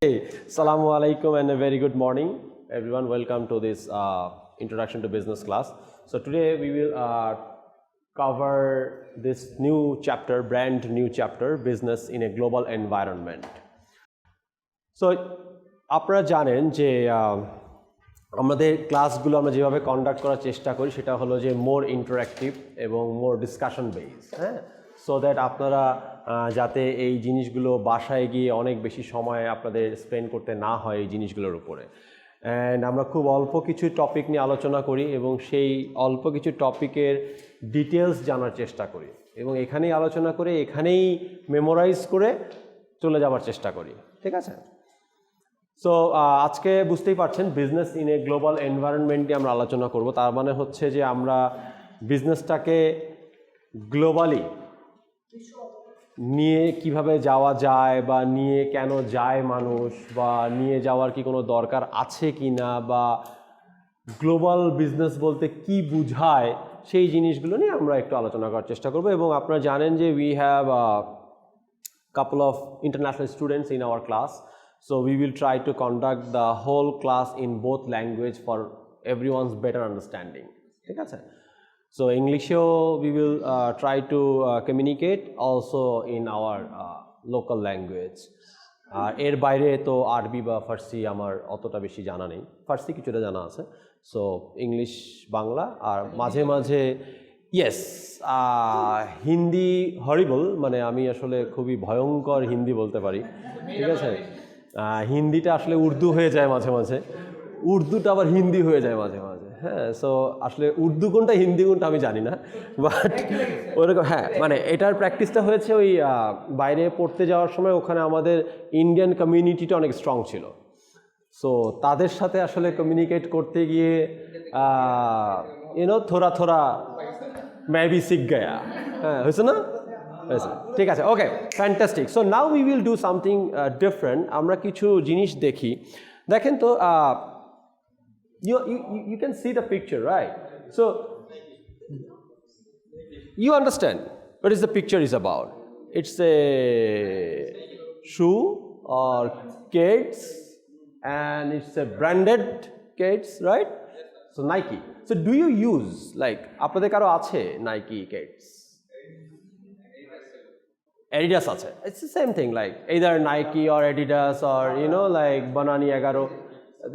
Assalamu alaikum and a very good morning, everyone. Welcome to this introduction to business class. So today we will cover this new chapter, brand new chapter, business in a global environment. So আপনারা জানেন যে আমাদের ক্লাসগুলো আমরা যেভাবে conduct করার চেষ্টা করি সেটা হলো যে মোর ইন্টারঅ্যাক্টিভ এবং মোর ডিসকাশন বেস, হ্যাঁ, সো দ্যাট আপনারা যাতে এই জিনিসগুলো বাসায় গিয়ে অনেক বেশি সময় আপনাদের স্পেন্ড করতে না হয় এই জিনিসগুলোর উপরে। অ্যান্ড আমরা খুব অল্প কিছু টপিক নিয়ে আলোচনা করি এবং সেই অল্প কিছু টপিকের ডিটেলস জানার চেষ্টা করি এবং এখানেই আলোচনা করে এখানেই মেমোরাইজ করে চলে যাওয়ার চেষ্টা করি, ঠিক আছে? সো আজকে বুঝতেই পারছেন business in a global environment নিয়ে আমরা আলোচনা করব। তার মানে হচ্ছে যে আমরা বিজনেসটাকে গ্লোবালি নিয়ে কিভাবে যাওয়া যায় বা নিয়ে কেন যায় মানুষ, বা নিয়ে যাওয়ার কি কোনো দরকার আছে কি না, বা গ্লোবাল বিজনেস বলতে কি বুঝায় সেই জিনিসগুলো নিয়ে আমরা একটু আলোচনা করার চেষ্টা করব। এবং আপনারা জানেন যে we have couple of international students in our class, so we will try to conduct the whole class in both language for everyone's better understanding, ঠিক আছে? So English we will try to communicate also in our local language. এর বাইরে তো আরবি বা ফার্সি আমার অতটা বেশি জানা নেই, ফার্সি কিছুটা জানা আছে। সো ইংলিশ, বাংলা আর মাঝে মাঝে ইয়েস হিন্দি হরিবল, মানে আমি আসলে খুবই ভয়ঙ্কর হিন্দি বলতে পারি, ঠিক আছে? হিন্দিটা আসলে উর্দু হয়ে যায় মাঝে মাঝে, উর্দুটা আবার হিন্দি হয়ে যায় মাঝে মাঝে, হ্যাঁ। সো আসলে উর্দু কোনটা হিন্দি কোনটা আমি জানি না, বাট ওরকম, হ্যাঁ, মানে এটার প্র্যাকটিসটা হয়েছে ওই বাইরে পড়তে যাওয়ার সময়। ওখানে আমাদের ইন্ডিয়ান কমিউনিটিটা অনেক স্ট্রং ছিল, সো তাদের সাথে আসলে কমিউনিকেট করতে গিয়ে থোড়া থোড়া মেবি শিখ গয়া, হ্যাঁ, হয়েছে না? ঠিক আছে, okay, fantastic. So now we will do something different. আমরা কিছু জিনিস দেখি, দেখেন তো you can see the picture, right? So you understand what is the picture is about. It's a shoe or kids, and it's a branded kids, right? So Nike. So do you use, like, আপনাদের কারো আছে Nike kids? Adidas আছে. It's the same thing, like either Nike or Adidas or like Banani 11.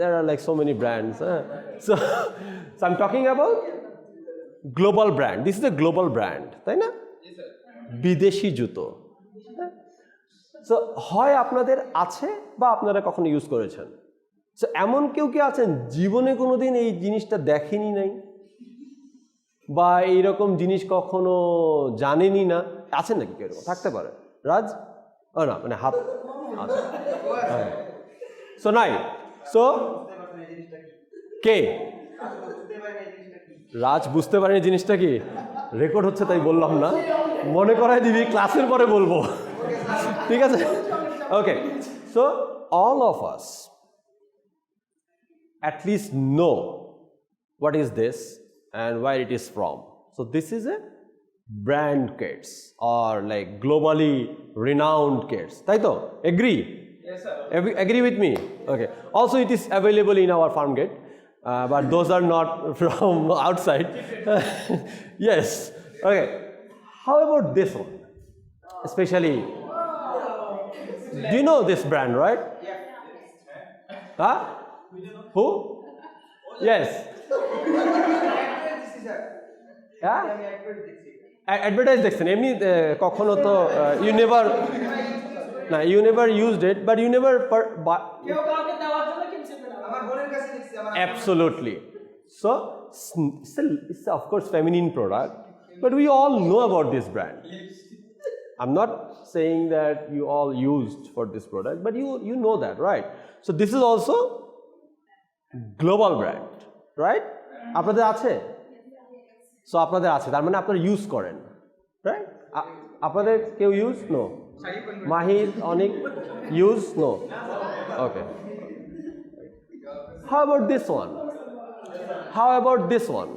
There are like so many brands. So I'm talking about global brand. This is a global brand, তাই না? বিদেশি জুতো। So হয় আপনাদের আছে বা আপনারা কখনো ইউজ করেছেন। সো এমন কেউ কি আছেন জীবনে কোনোদিন এই জিনিসটা দেখেনি নাই, বা এইরকম জিনিস কখনো জানেনি না? আছেন নাকি কেউ? থাকতে পারে। রাজ? ও না, মানে হাত আছে। সো নাই। সো কে? রাজ বুঝতে পারেনি জিনিসটা কি? রেকর্ড হচ্ছে তাই বললাম না, মনে করাই দিবি, ক্লাসের পরে বলবো, ঠিক আছে? Okay, so all of us at least know what is this and where it is from. So this is a brand kits or like globally renowned kits, তাই তো? Agree? Yes sir. Agree with me? Okay. Also it is available in our farm gate, but those are not from outside. Yes. Okay. How about this one? Especially, do you know this brand, right? Yeah. Huh? Who? Yes. Yeah? Advertise দেখছেন এমনি কখনো তো you never, না, you never used it, but you never absolutely. So it's of course feminine product, but we all know about this brand. I'm not saying that you all used for this product, but you know that, right? So this is also global brand, right? আপনাদের আছে? So আপনাদের আছে, তার মানে আপনারা use করেন, right? আপনাদের কেউ ইউজ? নো। মাহিদ, অনেক use? No. Okay, how about this one? How about this one?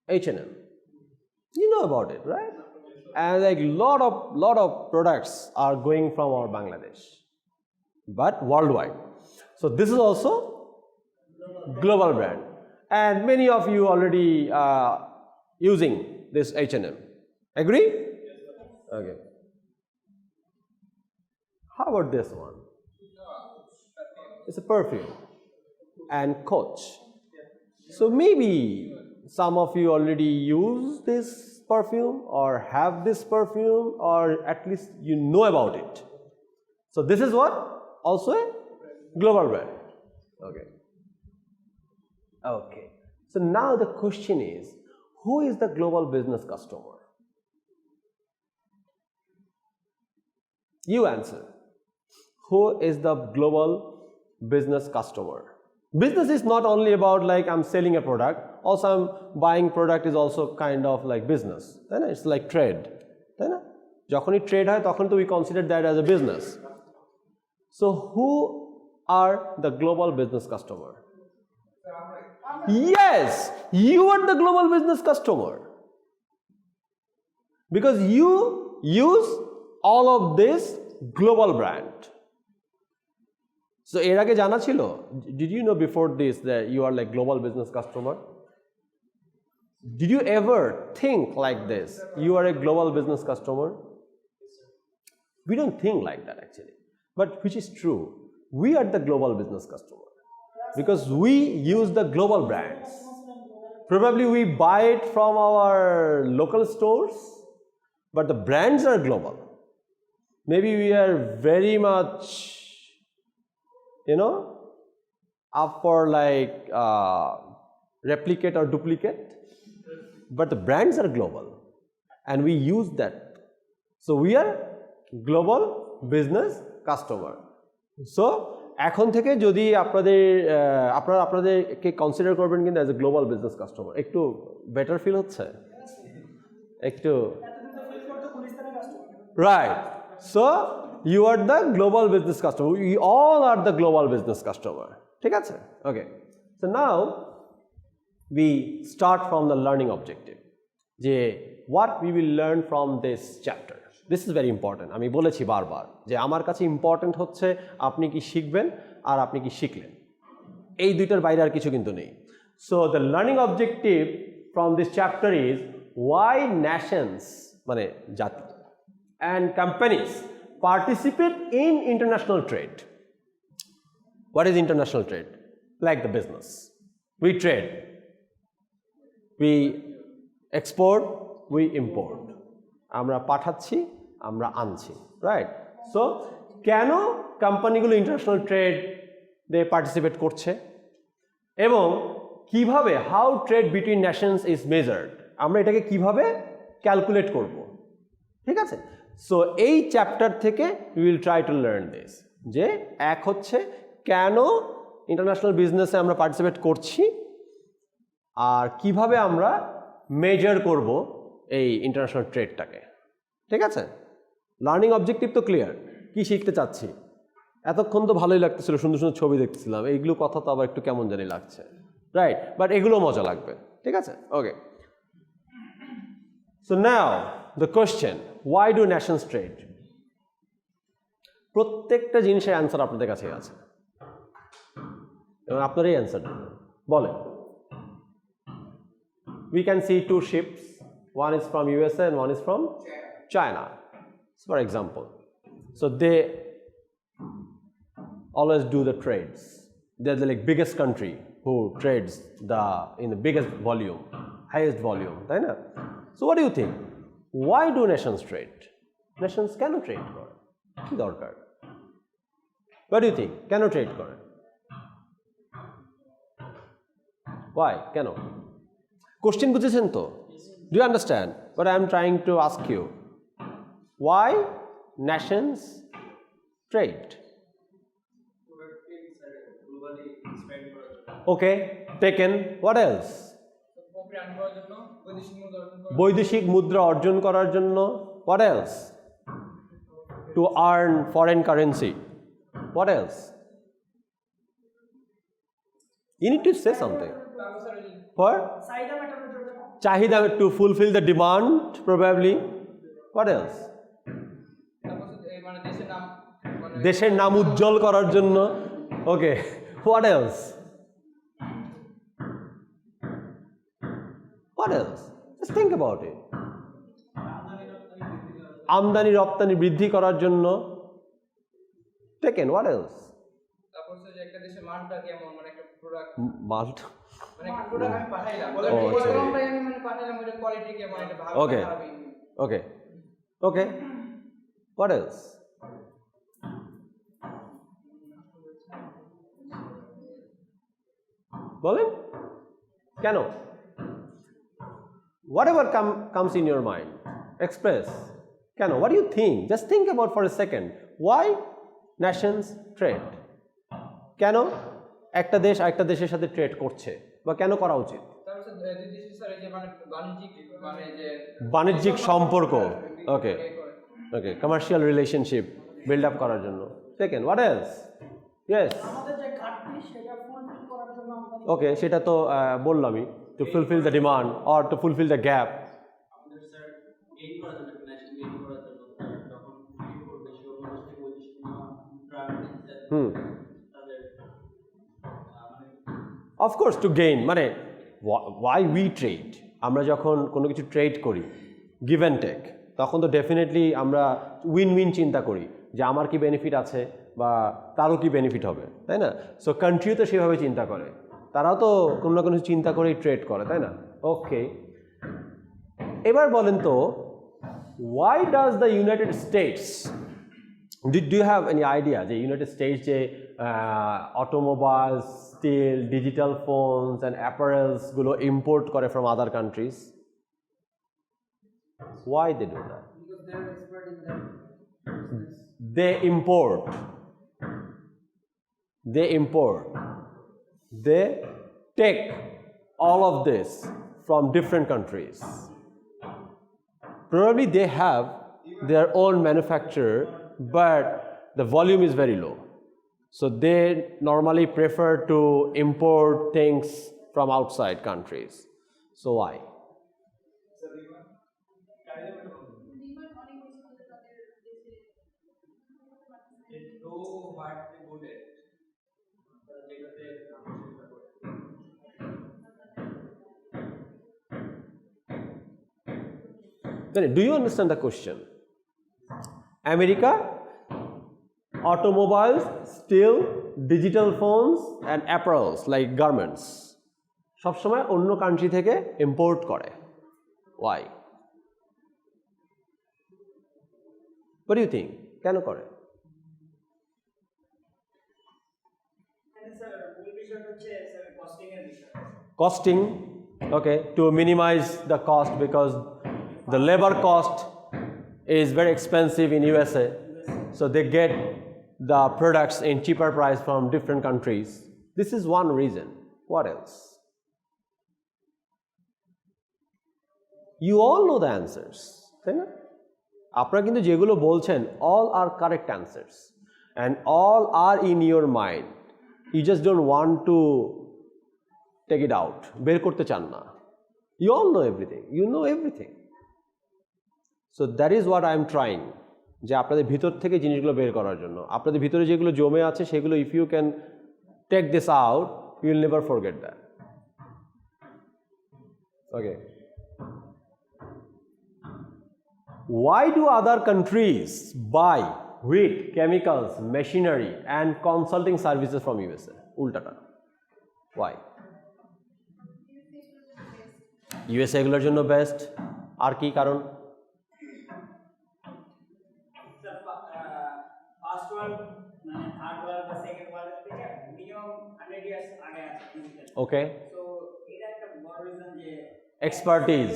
H&M. You know about it, right? and like lot of products are going from our Bangladesh, but worldwide. So this is also global brand, and many of you already using this H&M. Agree? Okay. How about this one? It's a perfume and Coach. So maybe some of you already use this perfume or have this perfume, or at least you know about it. So this is what? Also a global brand. Okay. Okay. So now the question is, who is the global business customer? You answer. Who is the global business customer? Business is not only about like I'm selling a product, also I'm buying product is also kind of like business. It's like trade. যখনই trade হয় তখন তো we consider that as a business. So who are the global business customer? Yes, you are the global business customer, because you use all of this global brand. So এর আগে জানা ছিল? Did you know before this that you are like global business customer? Did you ever think like this? You are a global business customer? We don't think like that actually, but which is true. We are the global business customer because we use the global brands. Probably we buy it from our local stores, but the brands are global. Maybe we are very much, up for like replicate or duplicate, but the brands are global and we use that. So we are global business customer. So এখন থেকে যদি আপনাদেরকে consider করবেন কিন্তু as a global business customer, একটু better feel হচ্ছে? একটু right. So you are the global business customer. We all are the global business customer. ঠিক আছে? Okay. So now we start from the learning objective. যে what we will learn from this chapter. This is very important. আমি বলেছি বারবার যে আমার কাছে important হচ্ছে আপনি কি শিখবেন আর আপনি কি শিখলেন, এই দুইটার বাইরে আর কিছু কিন্তু নেই। So the learning objective from this chapter is why nations মানে জাতি and companies participate in international trade. What is international trade? Like the business. We trade. We export, we import. আমরা পাঠাচ্ছি, আমরা আনছি, রাইট? সো কেন কোম্পানিগুলো international ট্রেডে participate করছে এবং কিভাবে how trade between Nations is measured, আমরা এটাকে কিভাবে ক্যালকুলেট করব, ঠিক আছে? সো এই চ্যাপ্টার থেকে we will try to learn this, যে এক হচ্ছে কেন ইন্টারন্যাশনাল বিজনেসে আমরা পার্টিসিপেট করছি আর কিভাবে আমরা মেজার করব এই ইন্টারন্যাশনাল ট্রেডটাকে, ঠিক আছে? লার্নিং অবজেক্টিভ তো ক্লিয়ার, কি শিখতে চাচ্ছি। এতক্ষণ তো ভালোই লাগতেছিল, সুন্দর সুন্দর ছবি দেখতেছিলাম, এইগুলো কথা তো আবার একটু কেমন জানি লাগছে, রাইট? বাট এগুলো মজা লাগবে, ঠিক আছে? Okay. So now the question, why do nations trade? প্রত্যেকটা জিনিসের অ্যান্সার আপনাদের কাছে আছে এবং আপনারই অ্যান্সার বলেন। We can see two ships, one is from USA and one is from China, for example. So they always do the trades. They're the like biggest country who trades in the biggest volume, highest volume, তাই না? So what do you think? Why do nations trade? Nations কেন trade করে? কি দরকার? What do you think? কেন trade করে? Why? কেন? Question বুঝেছেন তো? Do you understand what I am trying to ask you? Why nations trade? Okay, taken. What else? বৈদেশিক মুদ্রা অর্জন করার জন্য। What else? To earn foreign currency. What else? You need to say something. For চাহিদা, to fulfill the demand probably. What else? তারপর মানে দেশের নাম দেশের নাম উজ্জ্বল করার জন্য। ওকে, what else? What else? Just think about it. আমদানি রপ্তানি বৃদ্ধি করার জন্য। Taken, what else? তারপর যে একটা দেশের মানটা কেমন, মানে একটা প্রোডাক্ট মাল্ট। মানে একটা প্রোডাক্ট আমি পাঠাইলাম, আচ্ছা। কোয়ালিটি আমি মানে পাঠাইলাম, ওইটা কোয়ালিটি কেমন, এটা ভালো Okay. না খারাপ। Okay. Okay. What else? বলেন কেন? Whatever comes in your mind, express. কেন? What do you think? Just think about for a second. Why nations trade? কেন একটা দেশ আরেকটা দেশের সাথে ট্রেড করছে বা কেন করা উচিত? তারপর দুই দেশের স্যার এই যে মানে বাণিজ্যিক মানে যে বাণিজ্যিক সম্পর্ক। ওকে ওকে, কমার্শিয়াল রিলেশনশিপ বিল্ড আপ করার জন্য। Second, what else? ইয়েস, আমাদের যে ঘাটতি সেটা ফুলফিল করার জন্য আমাদের ওকে, সেটা তো বললামই, two fulfil the demand or two fulfil the gap. আমাদের স্যার গেইন করার জন্য, ন্যাশনাল গেইন করার জন্য যখন ইম্পোর্ট বেশি অন্য দেশ থেকে বৈদেশিক হুম, তাদের মানে অফকোর্স টু গেইন, মানে ওয়াই উই ট্রেড। আমরা যখন কোনো কিছু ট্রেড করি, গিভ অ্যান্ড টেক, তখন তো ডেফিনেটলি আমরা উইন উইন চিন্তা করি যে আমার কি বেনিফিট আছে বা তারও কি বেনিফিট হবে, তাই না? সো কান্ট্রিও তো সেভাবে চিন্তা করে, তারাও তো কোনো না কোনো চিন্তা করেই ট্রেড করে, তাই না? ওকে, এবার বলেন তো, why does the United States, do you have any idea যে ইউনাইটেড স্টেটস যে automobiles, steel, digital phones and অ্যাপারেলসগুলো ইম্পোর্ট করে from other countries? Why they do that? because they are expert in that. They import. They take all of this from different countries. Probably they have their own manufacturer, but the volume is very low. So they normally prefer to import things from outside countries. So why? Low but good at যেটাতে চেষ্টা করে Do you understand the question? America, automobiles, steel, digital phones and apparels like garments সবসময় অন্য country থেকে import করে। Why? What do you think? কেন করে? Sir মূল বিষয়টা হচ্ছে স্যার কস্টিং এর বিষয়। Costing, okay, to minimize the cost because the labor cost is very expensive in USA, so they get the products in cheaper price from different countries. This is one reason. What else? You all know the answers, তাই না? আপনারা কিন্তু যেগুলো বলছেন all are correct answers and all are in your mind. You just don't want to take it out. বের করতে চান না। You all know everything. You know everything. So that is what I am trying. যে আপনাদের ভিতর থেকে জিনিসগুলো বের করার জন্য, আপনাদের ভিতরে যেগুলো জমে আছে সেগুলো if you can take this out, you will never forget that. Okay. Why do other countries buy wheat, chemicals, machinery and consulting services from USA? উল্টাটা। Why? USA এগুলোর জন্য বেস্ট। আর কি কারণ? ফার্স্ট ওয়ার্ল্ড মানে থার্ড ওয়ার্ল্ড বা second world থেকে minimum 100 years আগে আছে digital. ওকে, so এটা একটা বড় রিজন যে এক্সপার্টিজ।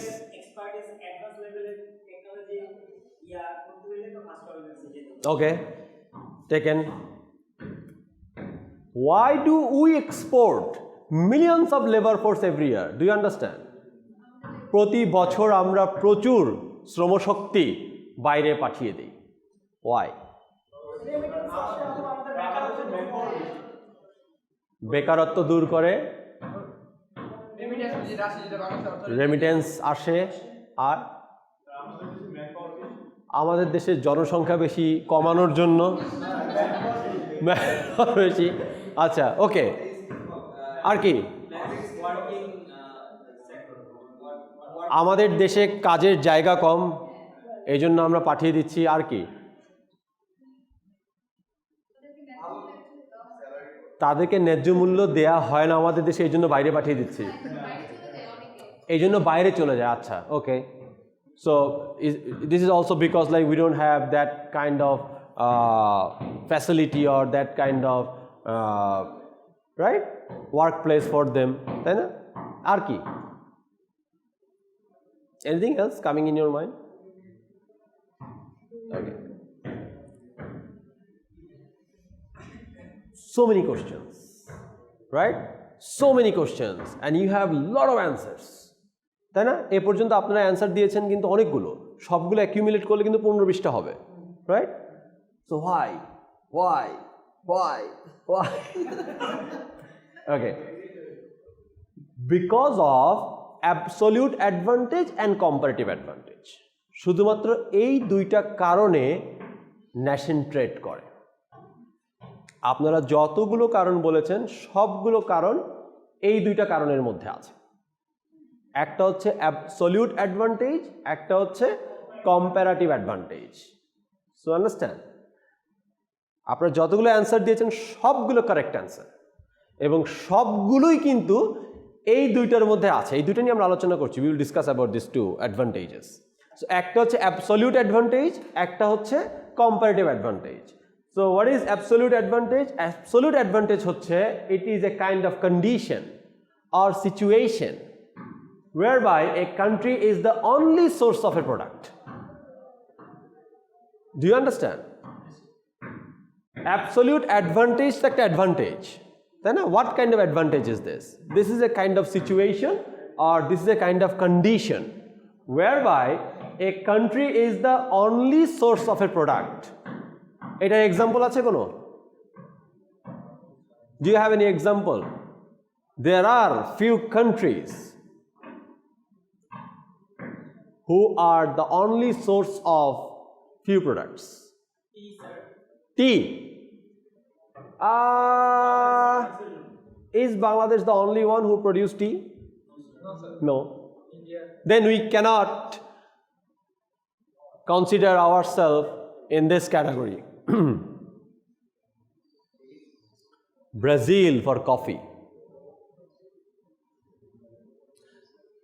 অ্যাডভান্স লেভেলের টেকনোলজি ইয়া করতে হলে তো ফার্স্ট ওয়ার্ল্ড আছে যেটা। Okay, taken. Why do we export millions of labor force every year? Do you understand? প্রতি বছর আমরা প্রচুর শ্রমশক্তি বাইরে পাঠিয়ে দিই। Why? বেকারত্ব দূর করে, রেমিটেন্স যে রাশি যেটা বাংলাদেশে অর্থনীতি রেমিটেন্স আসে, আর আমাদের দেশের জনসংখ্যা বেশি কমানোর জন্য বেশি। আচ্ছা, ওকে, আর কি? ওয়ার্কিং সেক্টর, আমাদের দেশে কাজের জায়গা কম, এই জন্য আমরা পাঠিয়ে দিচ্ছি। আর কি? তাদেরকে ন্যায্য মূল্য দেয়া হয় না আমাদের দেশে, এই জন্য বাইরে পাঠিয়ে দিচ্ছি, এই জন্য বাইরে চলে যায়। আচ্ছা, ওকে। So this is also because like we don't have that kind of facility or that kind of right workplace for them, তাই না? আর কি? Anything else coming in your mind? Okay. So many questions, right? So many questions and you have lot of answers. তাই না? এ পর্যন্ত আপনারা answer দিয়েছেন কিন্তু অনেকগুলো, সবগুলো অ্যাকিউমুলেট করলে কিন্তু 15-20টা হবে, right? So why okay, because of absolute advantage and comparative advantage, শুধুমাত্র এই দুইটা কারণে ন্যাশন ট্রেড করে। আপনারা যতগুলো কারণ বলেছেন সবগুলো কারণ এই দুইটা কারণের মধ্যে আছে। একটা হচ্ছে অ্যাবসলিউট অ্যাডভান্টেজ, একটা হচ্ছে কম্পারেটিভ অ্যাডভান্টেজ। সো আন্ডারস্ট্যান্ড, আপনারা যতগুলো অ্যান্সার দিয়েছেন সবগুলো কারেক্ট অ্যান্সার এবং সবগুলোই কিন্তু এই দুইটার মধ্যে আছে। এই দুইটা নিয়ে আমরা আলোচনা করছি। We will discuss about this two advantages. So একটা হচ্ছে অ্যাবসলিউট অ্যাডভান্টেজ, একটা হচ্ছে comparative advantage. So what is absolute advantage? Absolute advantage হচ্ছে it is a kind of condition or situation whereby a country is the only source of a product. Do you understand? Absolute advantage is একটা advantage. Then what kind of advantage is this? This is a kind of situation or this is a kind of condition whereby a country is the only source of a product. এটার example আছে কোনো? Do you have any example? There are few countries who are the only source of few products. tea, sir. Tea. Is Bangladesh the only one who produce tea? No, sir. No. India. Then we cannot consider ourselves in this category. Brazil for coffee.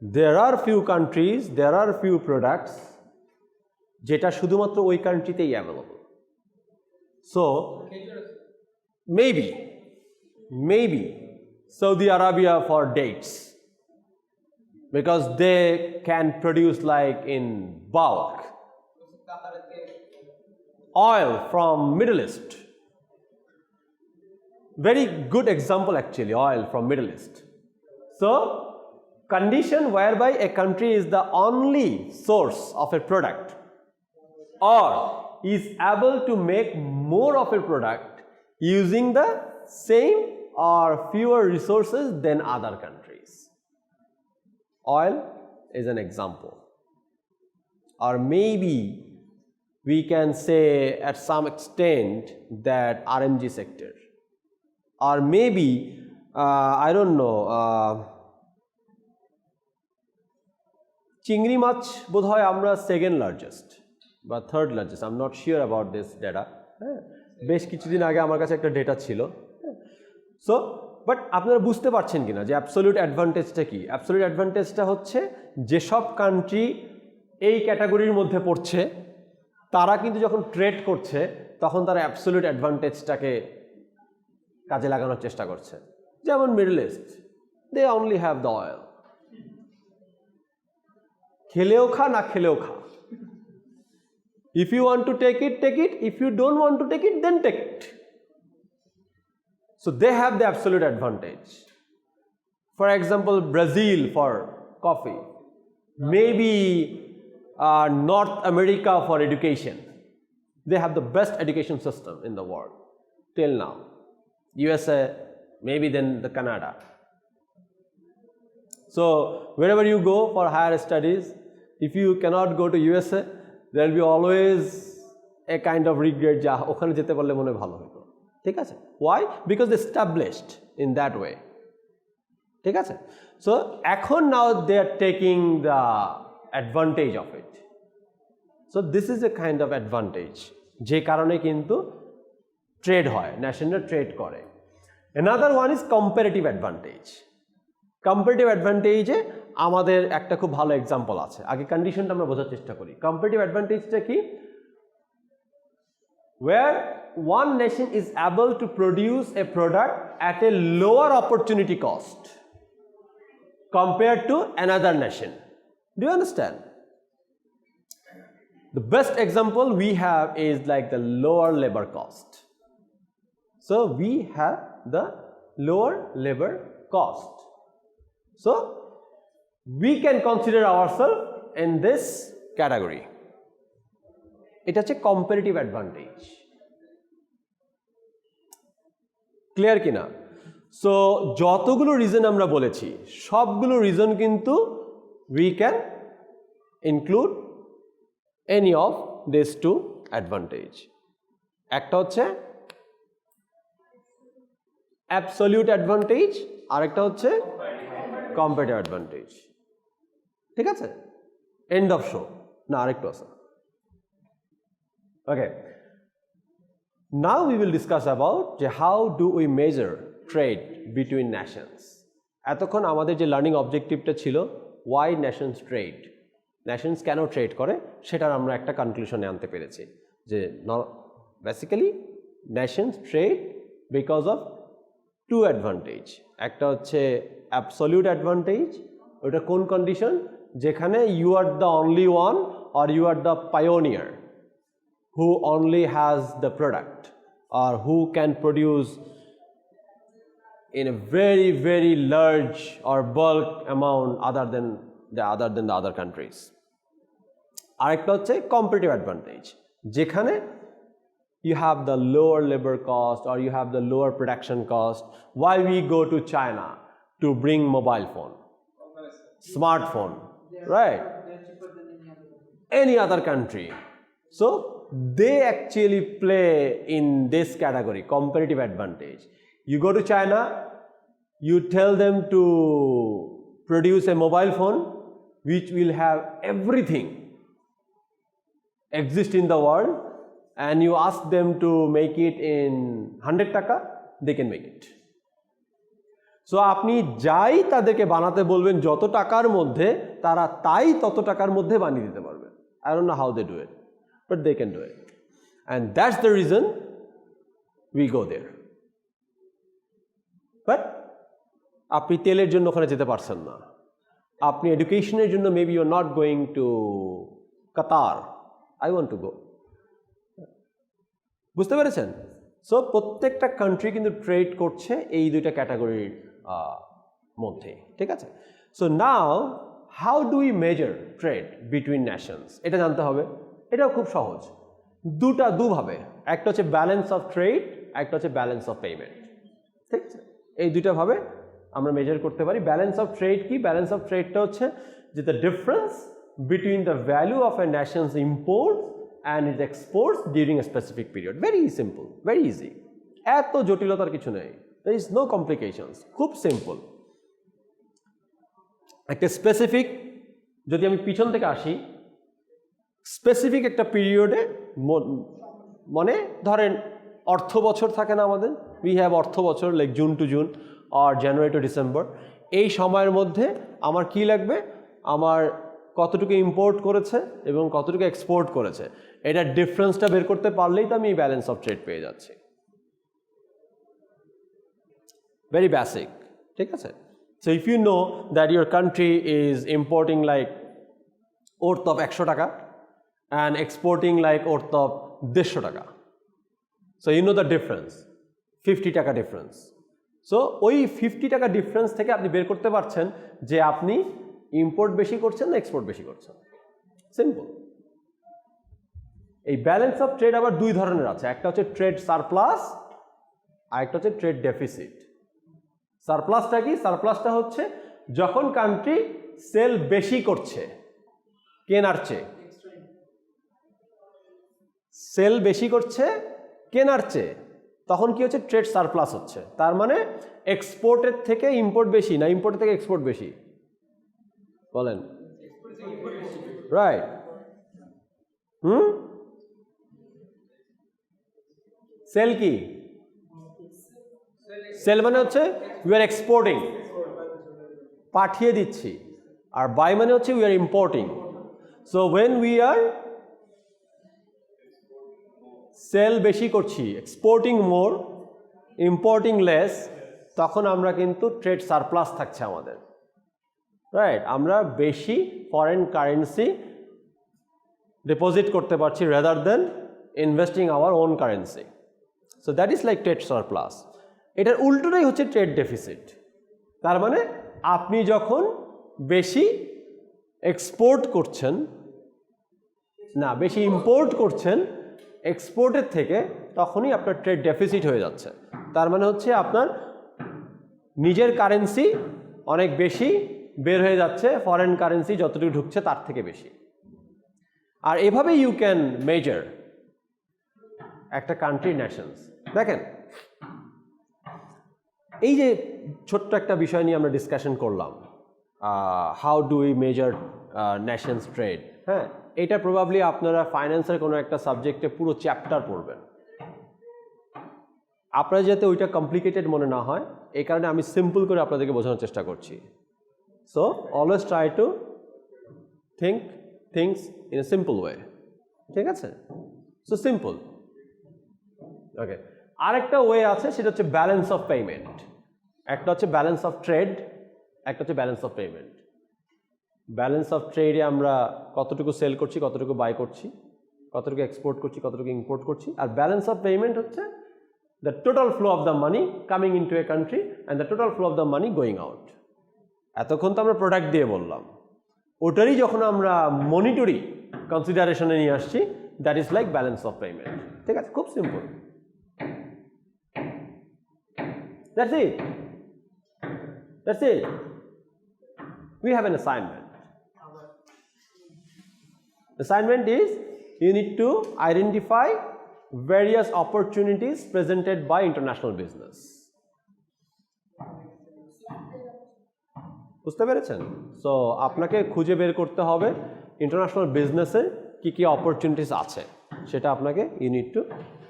There are few countries, there are few products যেটা শুধুমাত্র ওই কান্ট্রিতেই available. So maybe Saudi Arabia for dates because they can produce like in bulk. Oil from Middle East, very good example actually, oil from Middle East. So condition whereby a country is the only source of a product or is able to make more of a product using the same or fewer resources than other countries. Oil is an example, or maybe we can say at some extent that RMG sector, or maybe I don't know, চিংড়ি মাছ বোধহয় আমরা second largest বা third largest, I am not sure about this data. হ্যাঁ, বেশ কিছুদিন আগে আমার কাছে একটা ডেটা ছিল। সো বাট আপনারা বুঝতে পারছেন কিনা যে অ্যাবসলিউট অ্যাডভান্টেজটা কি? অ্যাবসলিউট অ্যাডভান্টেজটা হচ্ছে যেসব কান্ট্রি এই ক্যাটাগরির মধ্যে পড়ছে তারা কিন্তু যখন ট্রেড করছে তখন তারা অ্যাবসলিউট অ্যাডভান্টেজটাকে কাজে লাগানোর চেষ্টা করছে। যেমন Middle East, they only have the oil. খেলেও খা না খেলেও খা। If you want to take it, take it. If you don't want to take it, then take it. So they have the absolute advantage. For example, Brazil for coffee, maybe North America for education. They have the best education system in the world till now. USA, maybe then the Canada. So wherever you go for higher studies, if you cannot go to USA, there will be always a kind of regret যা ওখানে যেতে পারলে মনে হয় ভালো হতো, ঠিক আছে? Why? Because they established in that way, ঠিক আছে? So এখন now they are taking the advantage of it. So this is a kind of advantage যে কারণে কিন্তু ট্রেড হয়, ন্যাশনাল ট্রেড করে। Another one is comparative advantage. Comparative অ্যাডভান্টেজে আমাদের একটা খুব ভালো এক্সাম্পল আছে, আগে কন্ডিশনটা আমরা বোঝার চেষ্টা করি। কম্পারেটিভ অ্যাডভান্টেজটা কি? where one nation is able to produce a product at a lower opportunity cost compared to another nation. Do you understand? The best example we have is like the lower labor cost. So we have the lower labor cost. So we can consider ourselves in this category. এটা হচ্ছে comparative advantage. Clear কিনা? So যতগুলো reason আমরা বলেছি সবগুলো reason কিন্তু we can include any of this two advantage. একটা হচ্ছে অ্যাবসলিউট অ্যাডভান্টেজ, আরেকটা হচ্ছে কম্পারেটিভ অ্যাডভান্টেজ, ঠিক আছে? End of show. না আরেকটু আছে। Okay, now we will discuss about how do we measure trade between nations. এতক্ষণ আমাদের যে লার্নিং অবজেক্টিভটা ছিল why nations trade, nations কেন ট্রেড করে সেটার আমরা একটা কনক্লুশনে আনতে পেরেছি যে basically nations trade because of two advantage. একটা হচ্ছে absolute advantage, ওটা কোন কন্ডিশন? যেখানে you are the only one or you are the pioneer who only has the product or who can produce in a very very large or bulk amount other than the other countries. আরেকটা হচ্ছে competitive advantage, যেখানে you have the lower labor cost or you have the lower production cost. Why we go to China to bring mobile phone, smartphone, right? Any other country. So they actually play in this category, comparative advantage. You go to China, you tell them to produce a mobile phone which will have everything exist in the world, and you ask them to make it in 100 টাকা, they can make it. So আপনি যাই তাদেরকে বানাতে বলবেন যত টাকার মধ্যে, তারা তাই তত টাকার মধ্যে বানিয়ে দিতে পারবে। I don't know how they do it, but they can do it, and that's the reason we go there. But আপনি তেলের জন্য ওখানে যেতে পারছেন না, আপনি এডুকেশনের জন্য maybe you are not going to Qatar, I want to go. বুঝতে পেরেছেন? সো প্রত্যেকটা কান্ট্রি কিন্তু ট্রেড করছে এই দুইটা ক্যাটাগরির মধ্যে, ঠিক আছে? So now how do we measure trade between Nations, এটা জানতে হবে। এটাও খুব সহজ, দুভাবে, একটা হচ্ছে ব্যালেন্স অফ ট্রেড, একটা হচ্ছে ব্যালেন্স অফ পেমেন্ট, ঠিক আছে? এই দুইটা ভাবে আমরা মেজার করতে পারি। ব্যালেন্স অফ ট্রেড কি? ব্যালেন্স অফ ট্রেডটা হচ্ছে যে the difference between the value of A Nations import and it's exports during a specific period. Very simple, very easy, এত জটিলতার কিছু নেই, there is no complications, খুব সিম্পল। একটা স্পেসিফিক, যদি আমি পিছন থেকে আসি, স্পেসিফিক একটা পিরিয়ডে, মানে ধরেন অর্থ বছর থাকে না আমাদের, উই হ্যাভ অর্থ বছর লাইক জুন টু জুন আর জানুয়ারি টু ডিসেম্বর। এই সময়ের মধ্যে আমার কি লাগবে? আমার কতটুকু ইম্পোর্ট করেছে এবং কতটুকু এক্সপোর্ট করেছে, এটা ডিফারেন্সটা বের করতে পারলেই তো আমি এই ব্যালেন্স অফ ট্রেড পেয়ে যাচ্ছি। ভেরি বেসিক, ঠিক আছে? So if you know that your country is importing like worth of 100 taka and exporting like worth of 150 taka, so you know the difference, 50 taka difference. So ওই 50 টাকা ডিফারেন্স থেকে আপনি বের করতে পারছেন যে আপনি ইম্পোর্ট বেশি করছেন না এক্সপোর্ট বেশি করছেন। সিম্পল। এই ব্যালেন্স অফ ট্রেড আবার দুই ধরনের আছে, একটা হচ্ছে ট্রেড সারপ্লাস আর একটা হচ্ছে ট্রেড ডেফিসিট। সারপ্লাসটা কি? সারপ্লাসটা হচ্ছে যখন কান্ট্রি সেল বেশি করছে কেনার চেয়ে, সেল বেশি করছে কেনার চেয়ে, তখন কি হচ্ছে? ট্রেড সারপ্লাস হচ্ছে। তার মানে এক্সপোর্টের থেকে ইম্পোর্ট বেশি না ইম্পোর্টের থেকে এক্সপোর্ট বেশি? বলেন। রাইট। সেল কি? সেল মানে হচ্ছে উই আর এক্সপোর্টিং, পাঠিয়ে দিচ্ছি, আর বাই মানে হচ্ছে we are importing. So when we are sell বেশি করছি, এক্সপোর্টিং মোর, ইম্পোর্টিং লেস, তখন আমরা কিন্তু ট্রেড সারপ্লাস থাকছে আমাদের। রাইট, আমরা বেশি ফরেন কারেন্সি ডিপোজিট করতে পারছি rather than investing our own currency. So that is like trade surplus. এটার উল্টোটাই হচ্ছে ট্রেড ডেফিসিট। তার মানে আপনি যখন বেশি এক্সপোর্ট করছেন, না বেশি ইম্পোর্ট করছেন এক্সপোর্টের থেকে, তখনই আপনার ট্রেড ডেফিসিট হয়ে যাচ্ছে। তার মানে হচ্ছে আপনার নিজের কারেন্সি অনেক বেশি বের হয়ে যাচ্ছে, ফরেন কারেন্সি যতটুকু ঢুকছে তার থেকে বেশি। আর এভাবে ইউ ক্যান মেজার একটা কান্ট্রি নেশনস। দেখেন, এই যে ছোট্ট একটা বিষয় নিয়ে আমরা ডিসকাশন করলাম, how do we measure Nations trade. হ্যাঁ, এটা প্রবাবলি আপনারা ফাইন্যান্সের কোনো একটা সাবজেক্টে পুরো চ্যাপ্টার পড়বেন। আপনারা যাতে ওইটা কমপ্লিকেটেড মনে না হয়, এই কারণে আমি সিম্পল করে আপনাদেরকে বোঝানোর চেষ্টা করছি। So always try to think things in a simple way. ঠিক আছে? So simple. ওকে, আরেকটা ওয়ে আছে, সেটা হচ্ছে ব্যালেন্স অফ পেমেন্ট। একটা হচ্ছে ব্যালেন্স অফ ট্রেড, একটা হচ্ছে balance of payment. Balance of ট্রেডে আমরা কতটুকু সেল করছি, কতটুকু বাই করছি, কতটুকু এক্সপোর্ট করছি, কতটুকু ইম্পোর্ট করছি। আর ব্যালেন্স অফ পেমেন্ট হচ্ছে the total flow of the money coming in to a country and the total flow of the money going out. এতক্ষণ তো আমরা প্রোডাক্ট দিয়ে বললাম, ওটারই যখন আমরা মনিটরি কনসিডারেশনে নিয়ে আসছি, that is like balance of payment. ঠিক আছে? খুব simple. That's it. That's it. We have an assignment. Assignment is you need to identify various opportunities presented by international business. বুঝতে পেরেছেন? সো আপনাকে খুঁজে বের করতে হবে ইন্টারন্যাশনাল বিজনেসে কি কি অপরচুনিটিস আছে, সেটা আপনাকে you need to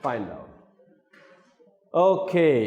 find out. Okay.